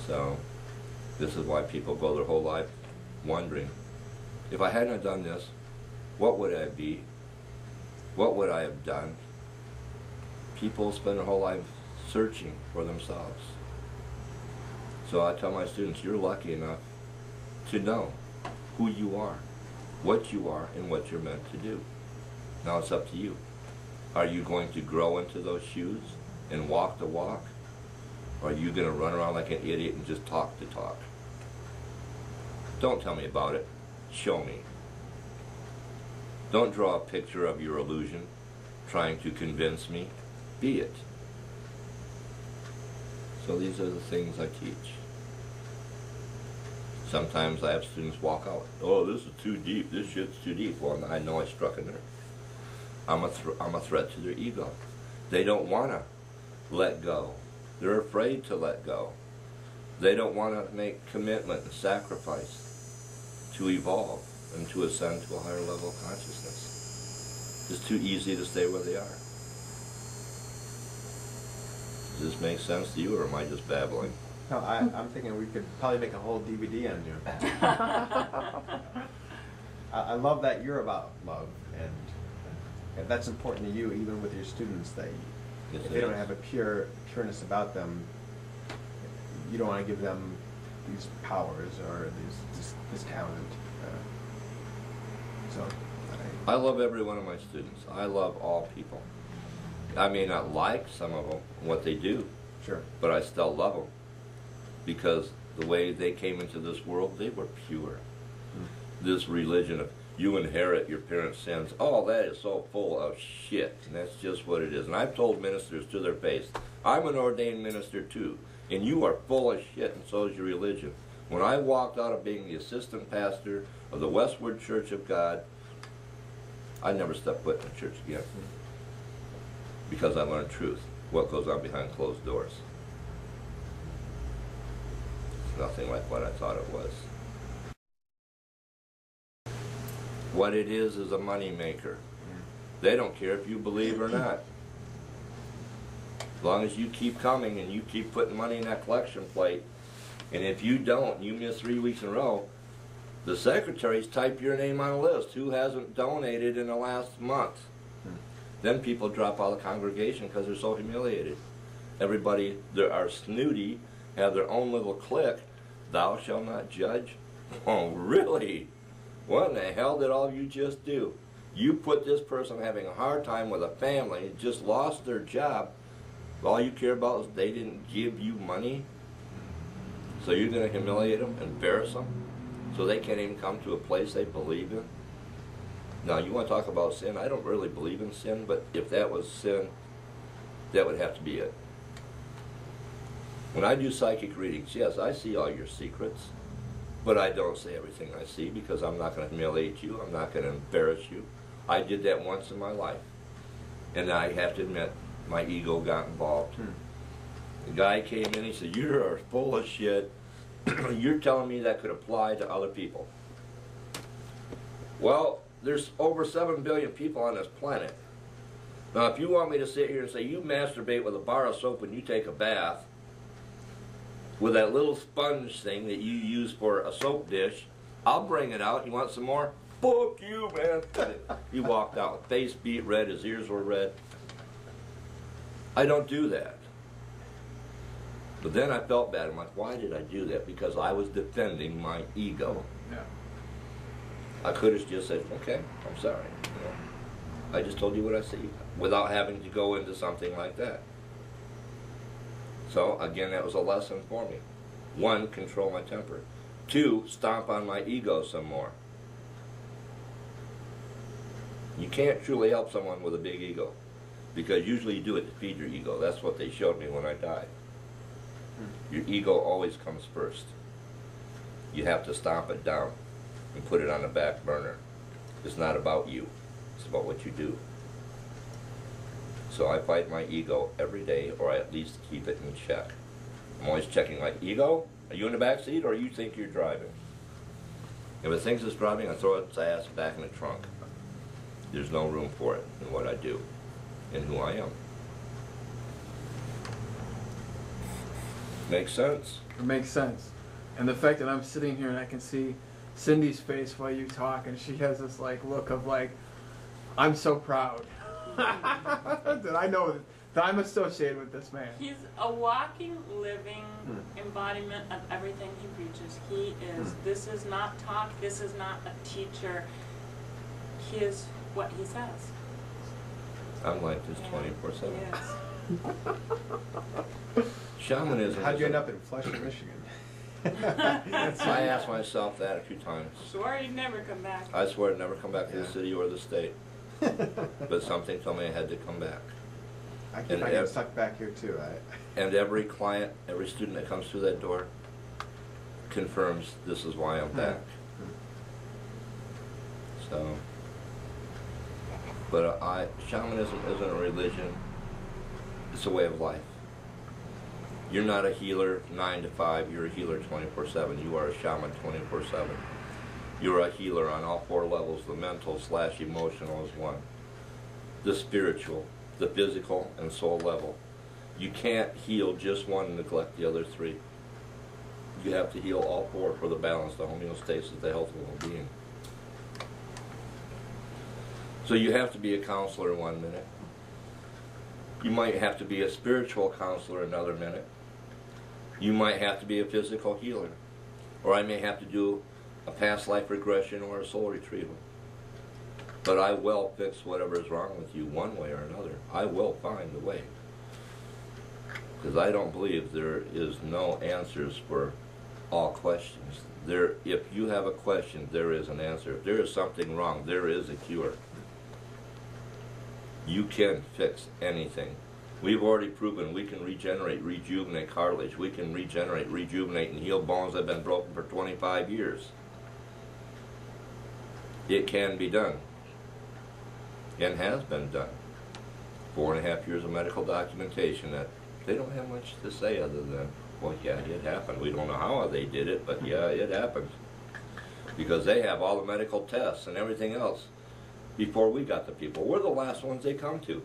So this is why people go their whole life wondering, if I hadn't have done this, what would I be? What would I have done? People spend their whole life searching for themselves. So I tell my students, you're lucky enough to know who you are, what you are, and what you're meant to do. Now it's up to you. Are you going to grow into those shoes and walk the walk? Or are you going to run around like an idiot and just talk the talk? Don't tell me about it. Show me. Don't draw a picture of your illusion trying to convince me. Be it. So these are the things I teach. Sometimes I have students walk out, oh, this is too deep, this shit's too deep. Well, I know I struck a nerve. I'm a threat to their ego. They don't want to let go. They're afraid to let go. They don't want to make commitment and sacrifice to evolve and to ascend to a higher level of consciousness. It's too easy to stay where they are. Does this make sense to you, or am I just babbling? No, I'm thinking we could probably make a whole DVD on you. I love that you're about love, and that's important to you, even with your students, that if they don't have a pureness about them, you don't want to give them these powers or this talent. I love every one of my students. I love all people. I may not like some of them, what they do, sure, but I still love them because the way they came into this world, they were pure. This religion of you inherit your parents' sins, oh, that is so full of shit, and that's just what it is. And I've told ministers to their face, I'm an ordained minister too, and you are full of shit, and so is your religion. When I walked out of being the assistant pastor of the Westward Church of God, I never stepped foot in a church again. Because I learned truth, what goes on behind closed doors. It's nothing like what I thought it was. What it is a money maker. They don't care if you believe or not. As long as you keep coming and you keep putting money in that collection plate, and if you don't, you miss 3 weeks in a row, the secretaries type your name on a list. Who hasn't donated in the last month? Then people drop out of the congregation because they're so humiliated. Everybody, they are snooty, have their own little clique. Thou shalt not judge. Oh, really? What in the hell did all of you just do? You put this person having a hard time with a family, just lost their job. All you care about is they didn't give you money. So you're going to humiliate them, embarrass them, so they can't even come to a place they believe in? Now, you want to talk about sin? I don't really believe in sin, but if that was sin, that would have to be it. When I do psychic readings, yes, I see all your secrets, but I don't say everything I see because I'm not going to humiliate you. I'm not going to embarrass you. I did that once in my life, and I have to admit, my ego got involved. The guy came in, he said, you are full of shit. You're telling me that could apply to other people. Well, there's over 7 billion people on this planet. Now, if you want me to sit here and say, you masturbate with a bar of soap when you take a bath, with that little sponge thing that you use for a soap dish, I'll bring it out. You want some more? Fuck you, man. He walked out. Face beat red, his ears were red. I don't do that. But then I felt bad. I'm like, why did I do that? Because I was defending my ego. Yeah. I could have just said, okay, I'm sorry. You know, I just told you what I see, without having to go into something like that. So, again, that was a lesson for me. 1, control my temper. 2, stomp on my ego some more. You can't truly help someone with a big ego, because usually you do it to feed your ego. That's what they showed me when I died. Your ego always comes first. You have to stomp it down and put it on the back burner. It's not about you. It's about what you do. So I fight my ego every day, or I at least keep it in check. I'm always checking, like, ego, are you in the back seat, or you think you're driving? If it thinks it's driving, I throw its ass back in the trunk. There's no room for it in what I do and who I am. Makes sense. It makes sense. And the fact that I'm sitting here and I can see Cindy's face while you talk, and she has this like look of like, I'm so proud that I know that I'm associated with this man. He's a walking, living embodiment of everything he preaches. He is. This is not talk. This is not a teacher. He is what he says. I'm like this Yeah. 24/7. Yes. Shamanism. How'd you is end a- up in Flushing, Michigan? I asked myself that a few times. Swore he'd never come back. I swear I'd never come back to the Yeah. city or the state. But something told me I had to come back. I keep And getting ev- stuck back here too. And every client, every student that comes through that door confirms this is why I'm back. So, but shamanism isn't a religion, it's a way of life. You're not a healer 9 to 5, you're a healer 24/7. You are a shaman 24/7. You're a healer on all 4 levels, the mental / emotional is one. The spiritual, the physical, and soul level. You can't heal just one and neglect the other 3. You have to heal all 4 for the balance, the homeostasis, the health and well-being. So you have to be a counselor 1 minute. You might have to be a spiritual counselor another minute. You might have to be a physical healer. Or I may have to do a past life regression or a soul retrieval. But I will fix whatever is wrong with you one way or another. I will find a way. Because I don't believe there is no answers for all questions. If you have a question, there is an answer. If there is something wrong, there is a cure. You can fix anything. We've already proven we can regenerate, rejuvenate cartilage. We can regenerate, rejuvenate, and heal bones that have been broken for 25 years. It can be done. And has been done. 4.5 years of medical documentation that they don't have much to say other than, well, yeah, it happened. We don't know how they did it, but yeah, it happened. Because they have all the medical tests and everything else before we got the people. We're the last ones they come to.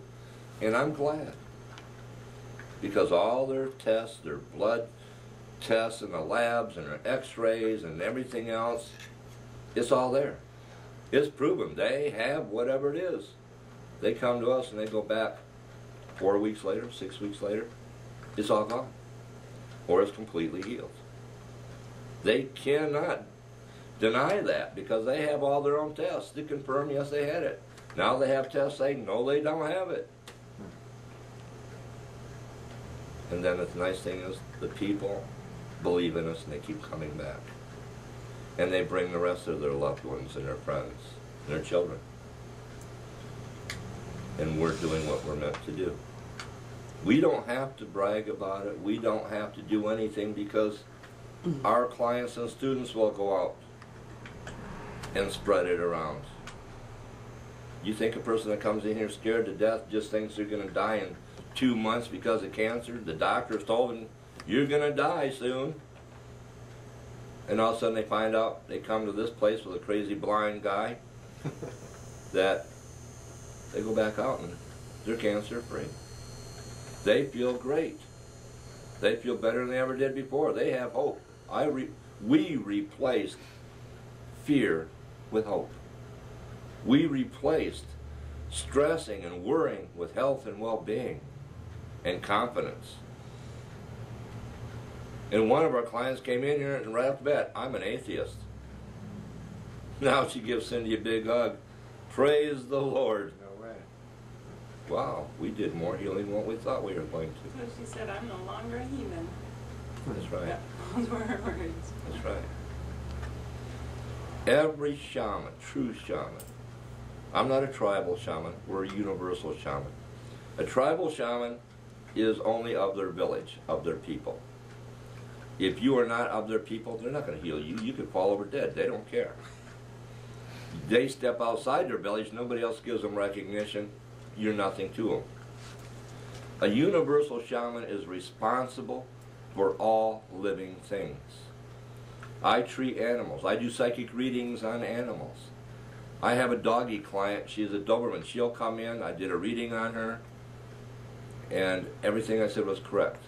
And I'm glad. Because all their tests, their blood tests and the labs and their x-rays and everything else, it's all there. It's proven. They have whatever it is. They come to us and they go back 4 weeks later, 6 weeks later, it's all gone. Or it's completely healed. They cannot deny that because they have all their own tests to confirm, yes, they had it. Now they have tests saying, no, they don't have it. And then the nice thing is the people believe in us and they keep coming back. And they bring the rest of their loved ones and their friends and their children. And we're doing what we're meant to do. We don't have to brag about it. We don't have to do anything because our clients and students will go out and spread it around. You think a person that comes in here scared to death just thinks they're going to die in 2 months because of cancer? The doctors told them, you're going to die soon. And all of a sudden they find out they come to this place with a crazy blind guy that they go back out and they're cancer free. They feel great. They feel better than they ever did before. They have hope. We replaced fear with hope. We replaced stressing and worrying with health and well-being and confidence. And one of our clients came in here and right off the bat, I'm an atheist. Now she gives Cindy a big hug. Praise the Lord. No way. Wow, we did more healing than what we thought we were going to. So she said, I'm no longer a heathen. That's right. Those were her words. That's right. Every shaman, true shaman, I'm not a tribal shaman, we're a universal shaman. A tribal shaman is only of their village, of their people. If you are not of their people, they're not going to heal you. You could fall over dead. They don't care. They step outside their village, nobody else gives them recognition. You're nothing to them. A universal shaman is responsible for all living things. I treat animals. I do psychic readings on animals. I have a doggy client. She's a Doberman. She'll come in. I did a reading on her, and everything I said was correct.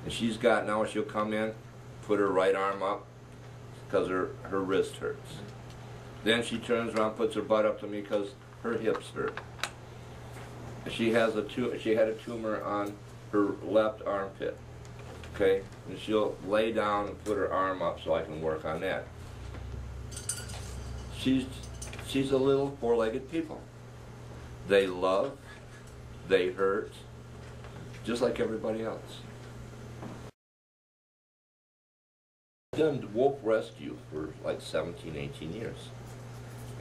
And she's got, now she'll come in, put her right arm up, because her wrist hurts. Then she turns around, puts her butt up to me because her hips hurt. She had a tumor on her left armpit. Okay, and she'll lay down and put her arm up so I can work on that. She's a little four-legged people. They love, they hurt, just like everybody else. I've done wolf rescue for like 17, 18 years.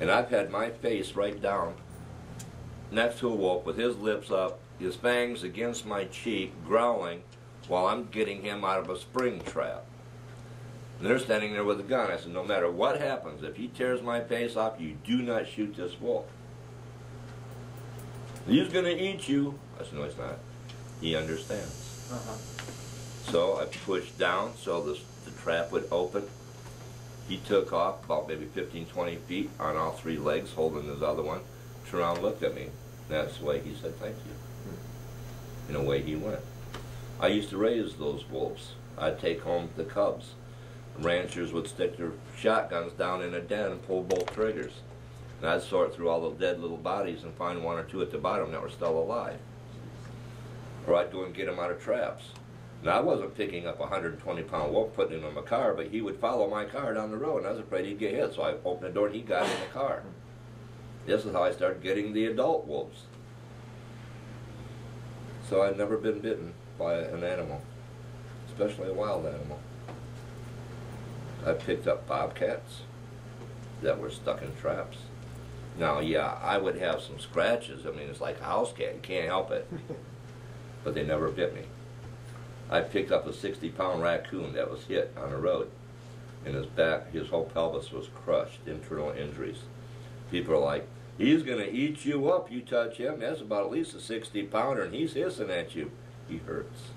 And I've had my face right down next to a wolf with his lips up, his fangs against my cheek, growling, while I'm getting him out of a spring trap. And they're standing there with a gun. I said, no matter what happens, if he tears my face off, you do not shoot this wolf. He's going to eat you. I said, no, he's not. He understands. So I pushed down so the trap would open. He took off about maybe 15, 20 feet on all three legs, holding his other one. Turned around and looked at me. That's the way he said, thank you. And away he went. I used to raise those wolves. I'd take home the cubs. Ranchers would stick their shotguns down in a den and pull both triggers. And I'd sort through all the dead little bodies and find one or two at the bottom that were still alive. Or I'd go and get them out of traps. Now, I wasn't picking up a 120-pound wolf, putting him in my car, but he would follow my car down the road, and I was afraid he'd get hit, so I opened the door and he got in the car. This is how I started getting the adult wolves. So I'd never been bitten by an animal, especially a wild animal. I picked up bobcats that were stuck in traps. Now, yeah, I would have some scratches. I mean, it's like a house cat. You can't help it. But they never bit me. I picked up a 60-pound raccoon that was hit on the road. In his back, his whole pelvis was crushed, internal injuries. People are like, he's going to eat you up, you touch him. That's about at least a 60-pounder, and he's hissing at you. He hurts.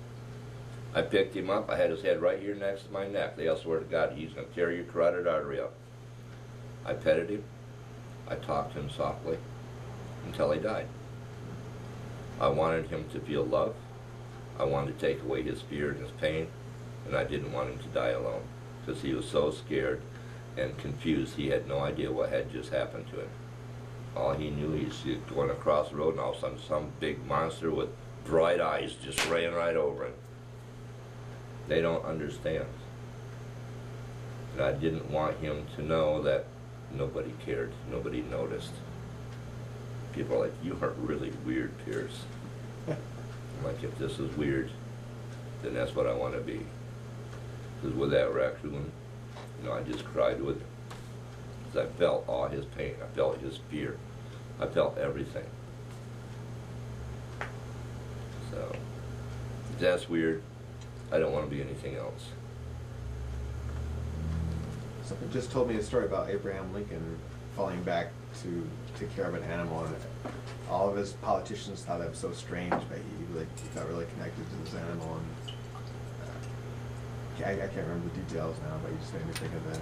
I picked him up. I had his head right here next to my neck. They all swear to God, he's going to tear your carotid artery up. I petted him. I talked to him softly until he died. I wanted him to feel love. I wanted to take away his fear and his pain, and I didn't want him to die alone because he was so scared and confused. He had no idea what had just happened to him. All he knew, he's going across the road, and all of a sudden some big monster with bright eyes just ran right over him. They don't understand. And I didn't want him to know that nobody cared, nobody noticed. People are like, you are really weird, Pierce. I'm like, if this is weird, then that's what I want to be. Because with that raccoon, you know, I just cried with him. Because I felt all his pain. I felt his fear. I felt everything. So, if that's weird, I don't want to be anything else. Someone just told me a story about Abraham Lincoln falling back to take care of an animal, and all of his politicians thought that was so strange, but he felt really connected to this animal. And I can't remember the details now, but he just made me think of that.